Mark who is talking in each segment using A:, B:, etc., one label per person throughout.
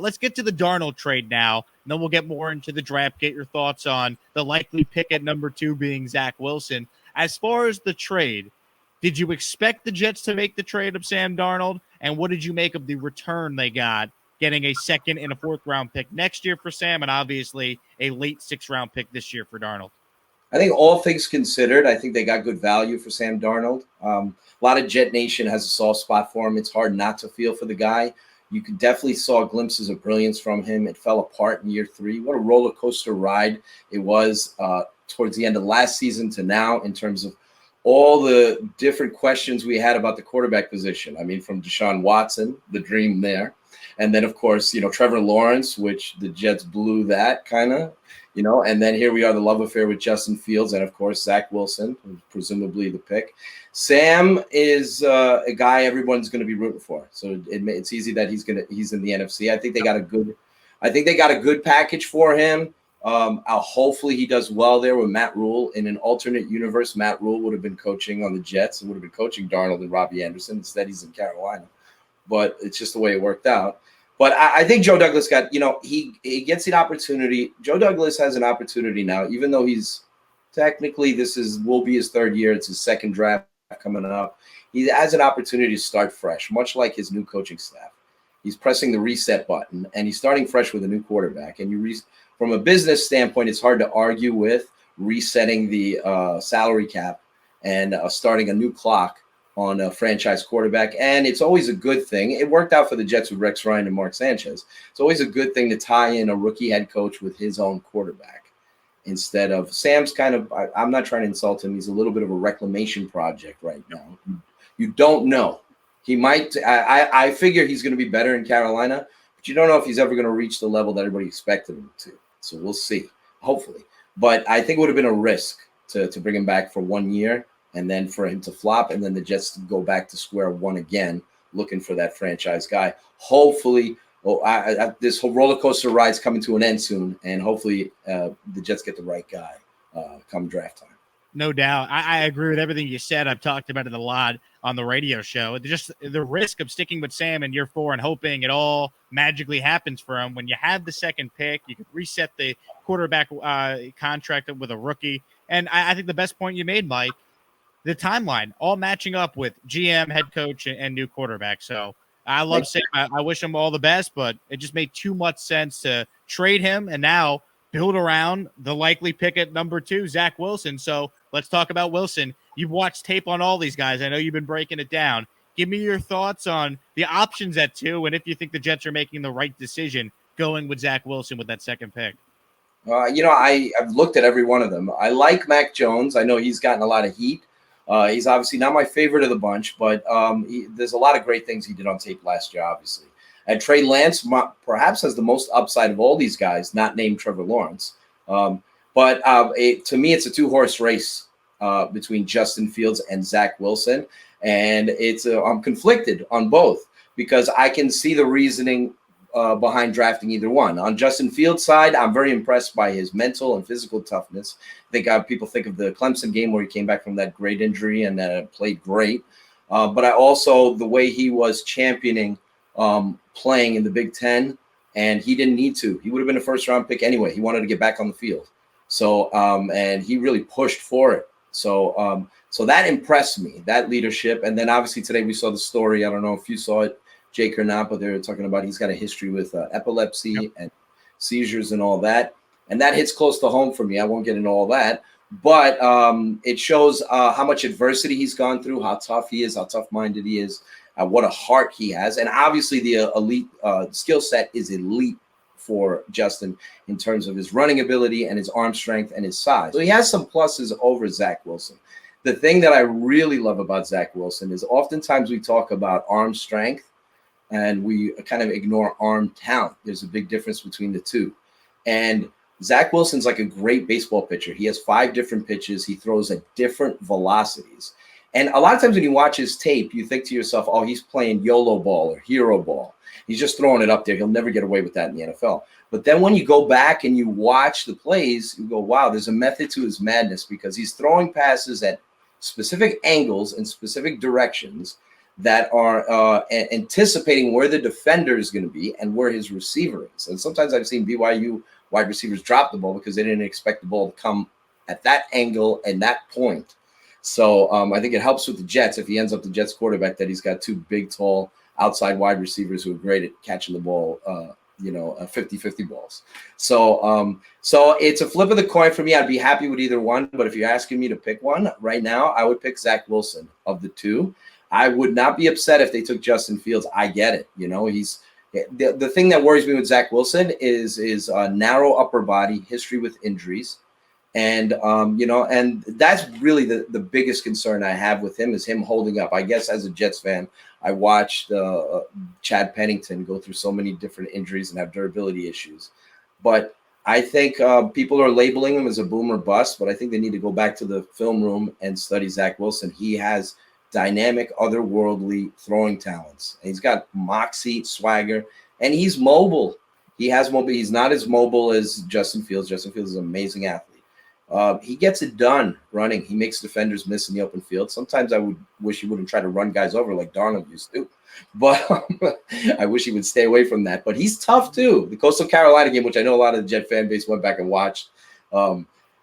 A: let's get to the Darnold trade now. And then we'll get more into the draft. Get your thoughts on the likely pick at number 2 being Zach Wilson. As far as the trade, did you expect the Jets to make the trade of Sam Darnold? And what did you make of the return they got, getting a second and a fourth-round pick next year for Sam, and obviously a late sixth-round pick this year for Darnold?
B: I think all things considered, I think they got good value for Sam Darnold. A lot of Jet Nation has a soft spot for him. It's hard not to feel for the guy. You could definitely saw glimpses of brilliance from him. It fell apart in year 3. What a roller coaster ride it was towards the end of last season to now in terms of all the different questions we had about the quarterback position. I mean, from Deshaun Watson, the dream there. And then, of course, Trevor Lawrence, which the Jets blew that kind of, and then here we are, the love affair with Justin Fields. And, of course, Zach Wilson, presumably the pick. Sam is a guy everyone's going to be rooting for. So it's easy that he's in the NFC. I think they got a good package for him. Hopefully he does well there with Matt Rule. In an alternate universe, Matt Rule would have been coaching on the Jets and would have been coaching Darnold and Robbie Anderson. Instead, he's in Carolina. But it's just the way it worked out. But I think Joe Douglas got, he gets an opportunity. Joe Douglas has an opportunity now, even though he's technically will be his 3rd year. It's his 2nd draft coming up. He has an opportunity to start fresh, much like his new coaching staff. He's pressing the reset button, and he's starting fresh with a new quarterback. And from a business standpoint, it's hard to argue with resetting the salary cap and starting a new clock on a franchise quarterback. And it's always a good thing. It worked out for the Jets with Rex Ryan and Mark Sanchez. It's always a good thing to tie in a rookie head coach with his own quarterback instead of Sam's kind of, I'm not trying to insult him. He's a little bit of a reclamation project right now. You don't know. He might, I figure he's going to be better in Carolina, but you don't know if he's ever going to reach the level that everybody expected him to. So we'll see, hopefully. But I think it would have been a risk to bring him back for 1 year and then for him to flop and then the Jets to go back to square one again, looking for that franchise guy. Hopefully, this whole roller coaster ride's coming to an end soon, and hopefully the Jets get the right guy come draft time.
A: No doubt. I agree with everything you said. I've talked about it a lot on the radio show. Just the risk of sticking with Sam in year 4 and hoping it all magically happens for him. When you have the 2nd pick, you could reset the quarterback contract with a rookie. And I think the best point you made, Mike, the timeline, all matching up with GM, head coach, and new quarterback. So I love Sam. I wish him all the best, but it just made too much sense to trade him and now build around the likely pick at number 2, Zach Wilson. So let's talk about Wilson. You've watched tape on all these guys. I know you've been breaking it down. Give me your thoughts on the options at 2 and if you think the Jets are making the right decision going with Zach Wilson with that 2nd pick.
B: I've looked at every one of them. I like Mac Jones. I know he's gotten a lot of heat. He's obviously not my favorite of the bunch, but there's a lot of great things he did on tape last year, obviously. And Trey Lance perhaps has the most upside of all these guys, not named Trevor Lawrence. But to me, it's a 2-horse race between Justin Fields and Zach Wilson. And I'm conflicted on both because I can see the reasoning behind drafting either one. On Justin Fields' side, I'm very impressed by his mental and physical toughness. I think people think of the Clemson game where he came back from that great injury and played great. But I also, the way he was championing playing in the Big Ten, and he didn't need to. He would have been a 1st-round pick anyway. He wanted to get back on the field. So, and he really pushed for it. So that impressed me, that leadership. And then obviously today we saw the story. I don't know if you saw it, Jake, or not, but they were talking about he's got a history with epilepsy and seizures and all that. And that hits close to home for me. I won't get into all that. But it shows how much adversity he's gone through, how tough he is, how tough-minded he is, what a heart he has. And obviously the elite skill set is elite for Justin in terms of his running ability and his arm strength and his size. So he has some pluses over Zach Wilson. The thing that I really love about Zach Wilson is oftentimes we talk about arm strength and we kind of ignore arm talent. There's a big difference between the two. And Zach Wilson's like a great baseball pitcher. He has 5 different pitches. He throws at different velocities. And a lot of times when you watch his tape, you think to yourself, oh, he's playing YOLO ball or hero ball. He's just throwing it up there. He'll never get away with that in the NFL. But then when you go back and you watch the plays, you go, wow, there's a method to his madness because he's throwing passes at specific angles and specific directions that are anticipating where the defender is going to be and where his receiver is. And sometimes I've seen BYU wide receivers drop the ball because they didn't expect the ball to come at that angle and that point. So I think it helps with the Jets if he ends up the Jets quarterback that he's got two big, tall outside wide receivers who are great at catching the ball, 50-50 balls. So it's a flip of the coin for me. I'd be happy with either one. But if you're asking me to pick one right now, I would pick Zach Wilson of the two. I would not be upset if they took Justin Fields. I get it. He's the thing that worries me with Zach Wilson is narrow upper body, history with injuries. And, and that's really the biggest concern I have with him is him holding up. I guess as a Jets fan, I watched Chad Pennington go through so many different injuries and have durability issues. But I think people are labeling him as a boomer bust, but I think they need to go back to the film room and study Zach Wilson. He has dynamic, otherworldly throwing talents. And he's got moxie, swagger, and he's mobile. He has mobile. He's not as mobile as Justin Fields. Justin Fields is an amazing athlete. He gets it done running. He makes defenders miss in the open field. Sometimes I would wish he wouldn't try to run guys over like Darnold used to. But I wish he would stay away from that. But he's tough too. The Coastal Carolina game, which I know a lot of the Jet fan base went back and watched,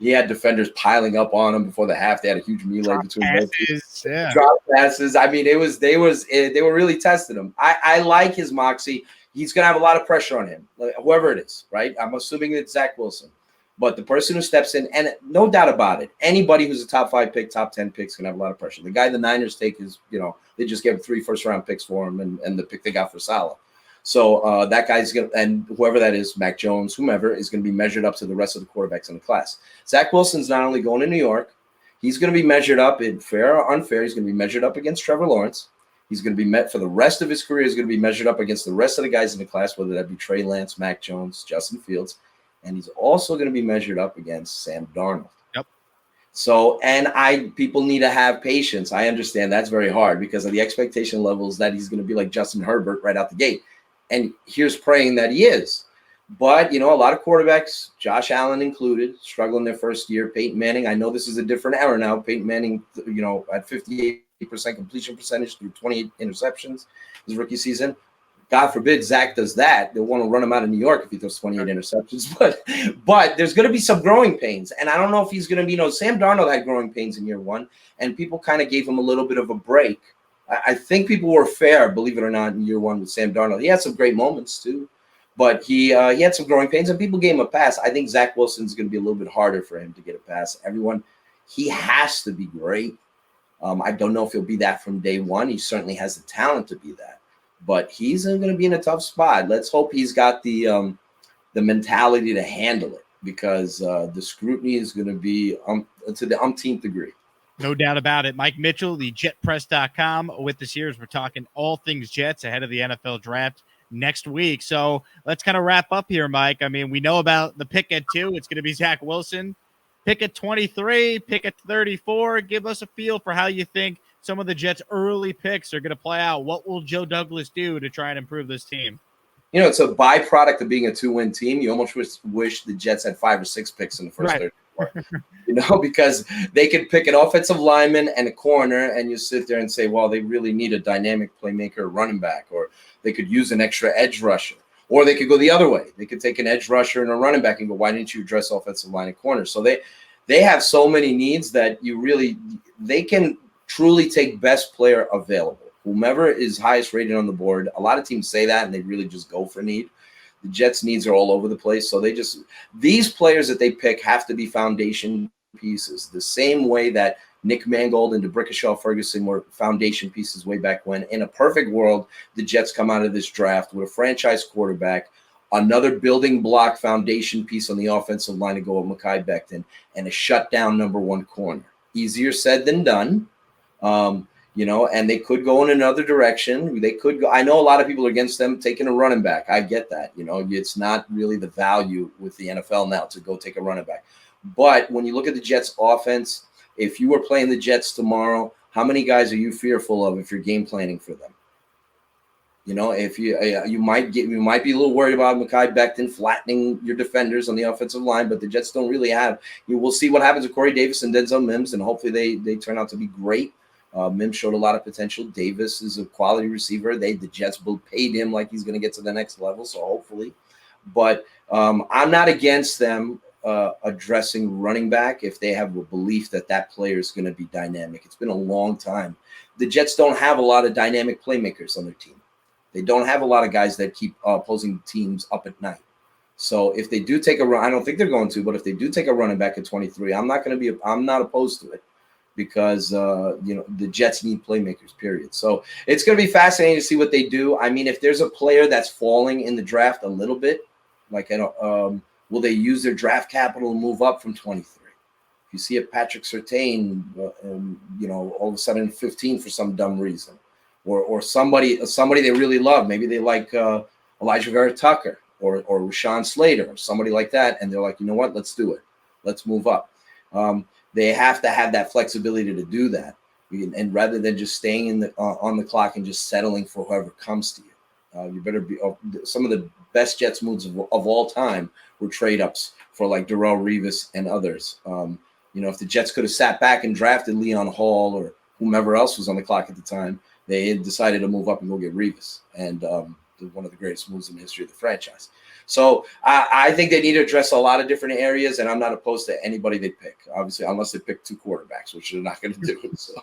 B: he had defenders piling up on him before the half. They had a huge melee between both. Drop passes. I mean, they were really testing him. I like his moxie. He's going to have a lot of pressure on him, whoever it is, right? I'm assuming it's Zach Wilson. But the person who steps in, and no doubt about it, anybody who's a top 5 pick, top 10 picks can have a lot of pressure. The guy the Niners take is, they just gave 3 first-round picks for him and the pick they got for Salah. So that guy's going to, and whoever that is, Mac Jones, whomever, is going to be measured up to the rest of the quarterbacks in the class. Zach Wilson's not only going to New York, he's going to be measured up in fair or unfair. He's going to be measured up against Trevor Lawrence. He's going to be met for the rest of his career. He's going to be measured up against the rest of the guys in the class, whether that be Trey Lance, Mac Jones, Justin Fields. And he's also going to be measured up against Sam Darnold.
A: Yep.
B: So, people need to have patience. I understand that's very hard because of the expectation levels that he's going to be like Justin Herbert right out the gate. And here's praying that he is. But, a lot of quarterbacks, Josh Allen included, struggle in their first year. Peyton Manning, I know this is a different era now. Peyton Manning, at 58% completion percentage through 28 interceptions his rookie season. God forbid Zach does that. They'll want to run him out of New York if he throws 28 interceptions. But there's going to be some growing pains. And I don't know if he's going to be, Sam Darnold had growing pains in year one, and people kind of gave him a little bit of a break. I think people were fair, believe it or not, in year one with Sam Darnold. He had some great moments too, but he had some growing pains, and people gave him a pass. I think Zach Wilson's going to be a little bit harder for him to get a pass. He has to be great. I don't know if he'll be that from day one. He certainly has the talent to be that. But he's going to be in a tough spot. Let's hope he's got the mentality to handle it because the scrutiny is going to be to the umpteenth degree.
A: No doubt about it. Mike Mitchell, the JetPress.com with us here as we're talking all things Jets ahead of the NFL draft next week. So let's kind of wrap up here, Mike. I mean, we know about the pick at 2. It's going to be Zach Wilson. Pick at 23, pick at 34. Give us a feel for how you think some of the Jets' early picks are going to play out. What will Joe Douglas do to try and improve this team?
B: It's a byproduct of being a 2-win team. You almost wish the Jets had 5 or 6 picks in the first 34. Because they could pick an offensive lineman and a corner, and you sit there and say, well, they really need a dynamic playmaker running back, or they could use an extra edge rusher, or they could go the other way. They could take an edge rusher and a running back and go, why didn't you address offensive line and corner? So they have so many needs that they can truly take best player available. Whomever is highest rated on the board. A lot of teams say that, and they really just go for need. The Jets' needs are all over the place. So these players that they pick have to be foundation pieces. The same way that Nick Mangold and DeBrickashaw Ferguson were foundation pieces way back when. In a perfect world, the Jets come out of this draft with a franchise quarterback, another building block foundation piece on the offensive line to go with Mekhi Becton, and a shutdown number 1 corner. Easier said than done. And they could go in another direction. They could go. I know a lot of people are against them taking a running back. I get that. It's not really the value with the NFL now to go take a running back. But when you look at the Jets offense, if you were playing the Jets tomorrow, how many guys are you fearful of if you're game planning for them? If you might be a little worried about Mekhi Becton flattening your defenders on the offensive line, but the Jets don't really have. We'll see what happens with Corey Davis and Denzel Mims, and hopefully they turn out to be great. Mims showed a lot of potential. Davis is a quality receiver. The Jets paid him like he's going to get to the next level, so hopefully. But I'm not against them addressing running back if they have a belief that player is going to be dynamic. It's been a long time. The Jets don't have a lot of dynamic playmakers on their team. They don't have a lot of guys that keep opposing teams up at night. So if they do take a run, I don't think they're going to, but if they do take a running back at 23, I'm not opposed to it because the Jets need playmakers, period. So it's going to be fascinating to see what they do. I mean, if there's a player that's falling in the draft a little bit, like will they use their draft capital to move up from 23? If you see a Patrick Surtain, all of a sudden 15 for some dumb reason, or somebody they really love, maybe they like Elijah Vera Tucker or Rashawn Slater or somebody like that, and they're like, you know what, let's do it, let's move up. They have to have that flexibility to do that, and rather than just staying on the clock and just settling for whoever comes to you. You better be. Some of the best Jets moves of all time were trade ups for like Darrelle Revis and others. If the Jets could have sat back and drafted Leon Hall or whomever else was on the clock at the time, they had decided to move up and go get Revis, and one of the greatest moves in the history of the franchise. So I think they need to address a lot of different areas, and I'm not opposed to anybody they pick, obviously, unless they pick two quarterbacks, which they're not going to do. So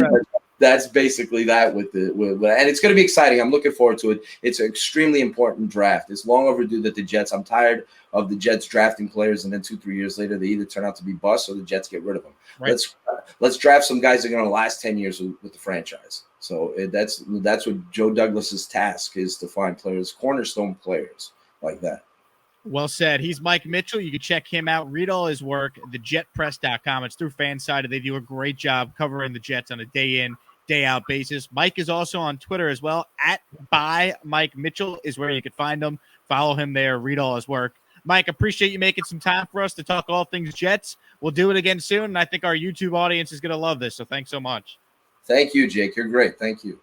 B: right. That's basically that and it's going to be exciting. I'm looking forward to it. It's an extremely important draft. It's long overdue that the Jets, I'm tired of the Jets drafting players and then 2-3 years later they either turn out to be busts or the Jets get rid of them. Right. Let's draft some guys that are going to last 10 years with the franchise. So that's what Joe Douglas's task is, to find players, cornerstone players like that.
A: Well said. He's Mike Mitchell. You can check him out. Read all his work, thejetpress.com. It's through Fansided. They do a great job covering the Jets on a day-in, day-out basis. Mike is also on Twitter as well. @ByMikeMitchell is where you can find him. Follow him there. Read all his work. Mike, appreciate you making some time for us to talk all things Jets. We'll do it again soon, and I think our YouTube audience is going to love this, so thanks so much.
B: Thank you, Jake. You're great. Thank you.